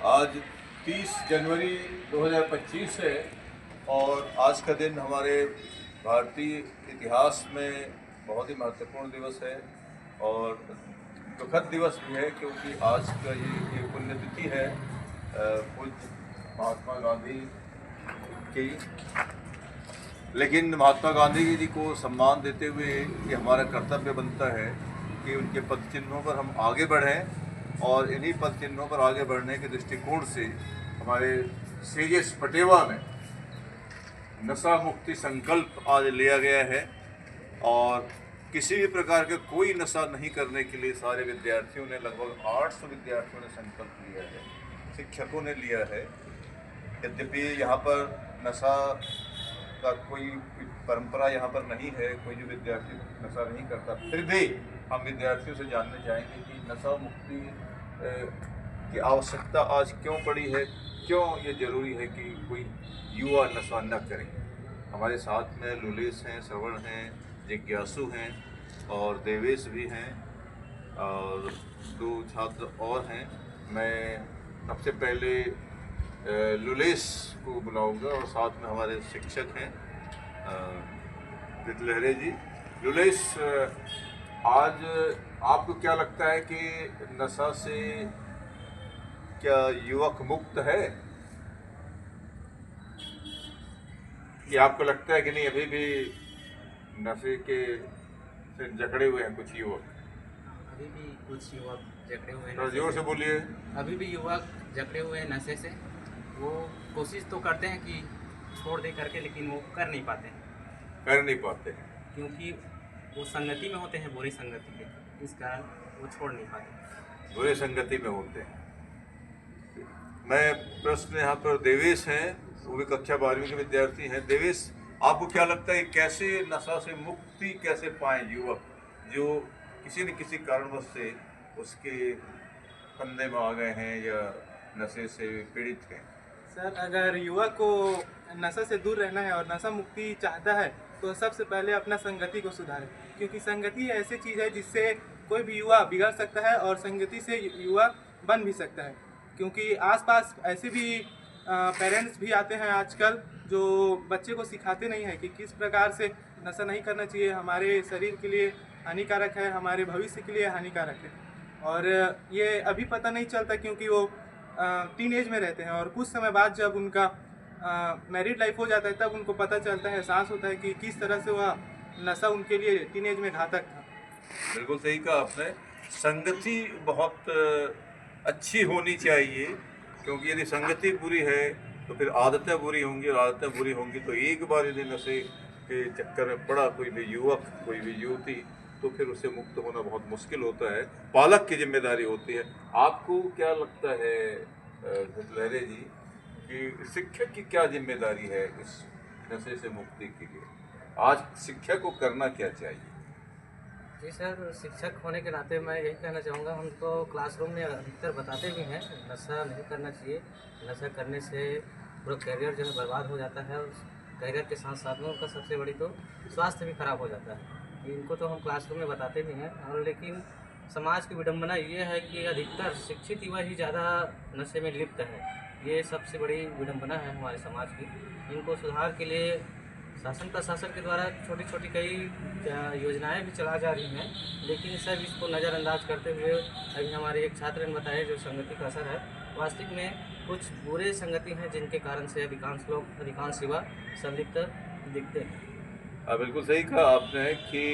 आज 30 जनवरी 2025 है और आज का दिन हमारे भारतीय इतिहास में बहुत ही महत्वपूर्ण दिवस है और दुखद दिवस भी है, क्योंकि आज का ये पुण्यतिथि है पूज्य महात्मा गांधी की। लेकिन महात्मा गांधी जी को सम्मान देते हुए ये हमारा कर्तव्य बनता है कि उनके पद चिन्हों पर हम आगे बढ़ें, और इन्हीं पद चिन्हों पर आगे बढ़ने के दृष्टिकोण से हमारे सीजीएस पटेवा में नशा मुक्ति संकल्प आज लिया गया है। और किसी भी प्रकार के कोई नशा नहीं करने के लिए सारे विद्यार्थियों ने, लगभग 800 विद्यार्थियों ने संकल्प लिया है, शिक्षकों ने लिया है। यद्यपि यहाँ पर नशा का कोई परंपरा यहाँ पर नहीं है, कोई जो विद्यार्थी नशा नहीं करता, फिर भी हम विद्यार्थियों से जानने चाहेंगे कि नशा मुक्ति की आवश्यकता आज क्यों पड़ी है, क्यों ये ज़रूरी है कि कोई युवा नशा न करे। हमारे साथ में लुलेश हैं, श्रवण हैं, जिज्ञासु हैं और देवेश भी हैं और 2 छात्र और हैं। मैं सबसे पहले लुलेश को बुलाऊंगा और साथ में हमारे शिक्षक हैं लहरे जी। लुलेश, आज आपको क्या लगता है कि नशा से क्या युवक मुक्त है, कि आपको लगता है कि नहीं अभी भी नशे के से जकड़े हुए हैं कुछ युवक? अभी भी कुछ युवक जकड़े हुए हैं। थोड़ा जोर से बोलिए। अभी भी युवक जकड़े हुए हैं नशे से। वो कोशिश तो करते हैं कि छोड़ दे करके, लेकिन वो कर नहीं पाते हैं क्योंकि वो संगति में होते हैं, बुरी संगति के, इस कारण वो छोड़ नहीं पाते, बुरे संगति में होते हैं। मैं प्रश्न यहाँ पर देवेश हैं, वो भी कक्षा 12वीं के विद्यार्थी हैं। देवेश, आपको क्या लगता है कैसे नशा से मुक्ति कैसे पाएं युवक जो किसी न किसी कारणवश से उसके फंदे में आ गए हैं या नशे से पीड़ित हैं? सर, अगर युवक को नशा से दूर रहना है और नशा मुक्ति चाहता है तो सबसे पहले अपना संगति को सुधारे, क्योंकि संगति ऐसी चीज़ है जिससे कोई भी युवा बिगड़ सकता है और संगति से युवा बन भी सकता है। क्योंकि आसपास ऐसे भी पेरेंट्स भी आते हैं आजकल जो बच्चे को सिखाते नहीं हैं कि किस प्रकार से नशा नहीं करना चाहिए, हमारे शरीर के लिए हानिकारक है, हमारे भविष्य के लिए हानिकारक है। और ये अभी पता नहीं चलता क्योंकि वो टीन एज में रहते हैं, और कुछ समय बाद जब उनका मैरिड लाइफ हो जाता है तब उनको पता चलता है, एहसास होता है कि किस तरह से वह नशा उनके लिए टीन एज में घातक था। बिल्कुल सही कहा आपने। संगति बहुत अच्छी होनी चाहिए, क्योंकि यदि संगति बुरी है तो फिर आदतें बुरी होंगी, और आदतें बुरी होंगी तो एक बार यदि नशे के चक्कर में पड़ा कोई भी युवक, कोई भी युवती, तो फिर उससे मुक्त होना बहुत मुश्किल होता है। पालक की जिम्मेदारी होती है। आपको क्या लगता है लहरे जी कि शिक्षक की क्या जिम्मेदारी है इस नशे से मुक्ति के लिए? आज शिक्षक को करना क्या चाहिए? जी सर, शिक्षक होने के नाते मैं यही कहना चाहूँगा, हम तो क्लासरूम में अधिकतर बताते भी हैं नशा नहीं करना चाहिए। नशा करने से पूरा करियर जो है बर्बाद हो जाता है, और करियर के साथ साथ में उनका सबसे बड़ी तो स्वास्थ्य भी खराब हो जाता है। इनको तो हम क्लासरूम में बताते भी हैं, और लेकिन समाज की विडम्बना ये है कि अधिकतर शिक्षित युवा ही ज़्यादा नशे में लिप्त है। ये सबसे बड़ी विडम्बना है हमारे समाज की। इनको सुधार के लिए शासन प्रशासन के द्वारा छोटी छोटी कई योजनाएं भी चला जा रही हैं, लेकिन सब इसको नज़रअंदाज करते हुए अभी हमारे एक छात्र ने बताया जो संगति का असर है, वास्तविक में कुछ बुरे संगति हैं जिनके कारण से अधिकांश युवा संलिप्त दिखते हैं। बिल्कुल सही कहा आपने कि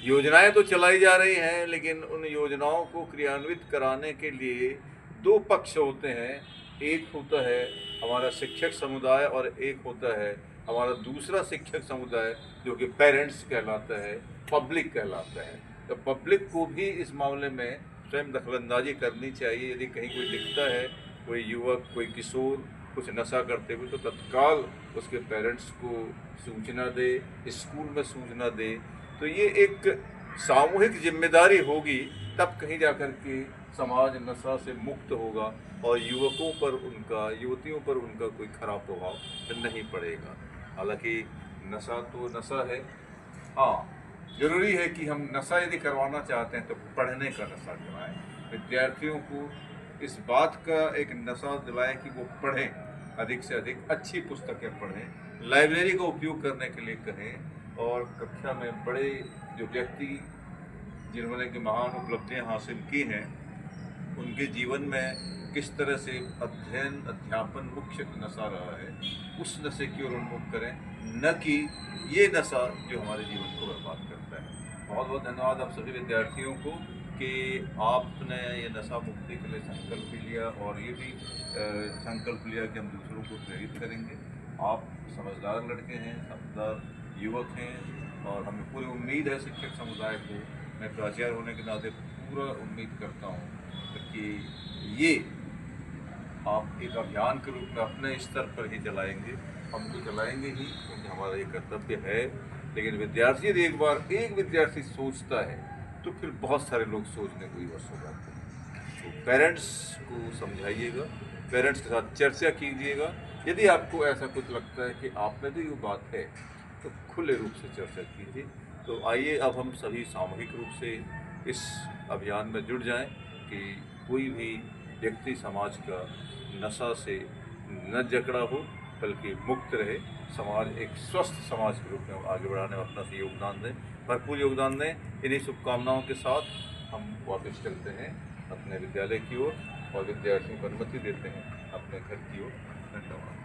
योजनाएं तो चलाई जा रही हैं, लेकिन उन योजनाओं को क्रियान्वित कराने के लिए 2 पक्ष होते हैं। एक होता है हमारा शिक्षक समुदाय और एक होता है हमारा दूसरा शिक्षक समुदाय जो कि पेरेंट्स कहलाता है, पब्लिक कहलाता है। तो पब्लिक को भी इस मामले में स्वयं दखलंदाजी करनी चाहिए। यदि कहीं कोई दिखता है, कोई युवक, कोई किशोर कुछ नशा करते हुए, तो तत्काल उसके पेरेंट्स को सूचना दे, स्कूल में सूचना दे। तो ये एक सामूहिक जिम्मेदारी होगी, तब कहीं जाकर के समाज नशा से मुक्त होगा और युवकों पर उनका, युवतियों पर उनका कोई खराब प्रभाव नहीं पड़ेगा। हालांकि नशा तो नशा है। हाँ, ज़रूरी है कि हम नशा यदि करवाना चाहते हैं तो पढ़ने का नशा कराएं। विद्यार्थियों को इस बात का एक नशा दिलाएं कि वो पढ़ें, अधिक से अधिक अच्छी पुस्तकें पढ़ें, लाइब्रेरी का उपयोग करने के लिए कहें और कक्षा में बड़े जो व्यक्ति जिन्होंने कि महान उपलब्धियां हासिल की हैं उनके जीवन में किस तरह से अध्ययन अध्यापन मुख्य नशा रहा है उस नशे की ओर उन्मुख करें, न कि ये नशा जो हमारे जीवन को बर्बाद करता है। बहुत बहुत धन्यवाद आप सभी विद्यार्थियों को कि आपने ये नशा मुक्ति के लिए संकल्प भी लिया और ये भी संकल्प लिया कि हम दूसरों को प्रेरित करेंगे। आप समझदार लड़के हैं, समझदार युवक हैं और हमें पूरी उम्मीद है शिक्षक समुदाय को, मैं प्राचार्य होने के नाते पूरा उम्मीद करता हूँ कि ये आप एक अभियान के रूप में अपने स्तर पर ही चलाएंगे। हम तो चलाएंगे ही क्योंकि हमारा ये कर्तव्य है, लेकिन विद्यार्थी यदि एक बार एक विद्यार्थी सोचता है तो फिर बहुत सारे लोग सोचने को विवश हो जाते हैं। तो पेरेंट्स को समझाइएगा, पेरेंट्स के साथ चर्चा कीजिएगा। यदि आपको ऐसा कुछ लगता है कि आप में तो ये बात है तो खुले रूप से चर्चा कीजिए। तो आइए अब हम सभी सामूहिक रूप से इस अभियान में जुड़ जाएं कि कोई भी व्यक्ति समाज का नशा से न जकड़ा हो बल्कि मुक्त रहे, समाज एक स्वस्थ समाज के रूप में आगे बढ़ाने में अपना से योगदान दें, भरपूर योगदान दें। इन्हीं शुभकामनाओं के साथ हम वापस चलते हैं अपने विद्यालय की ओर और विद्यार्थियों को अनुमति देते हैं अपने घर की ओर। धन्यवाद।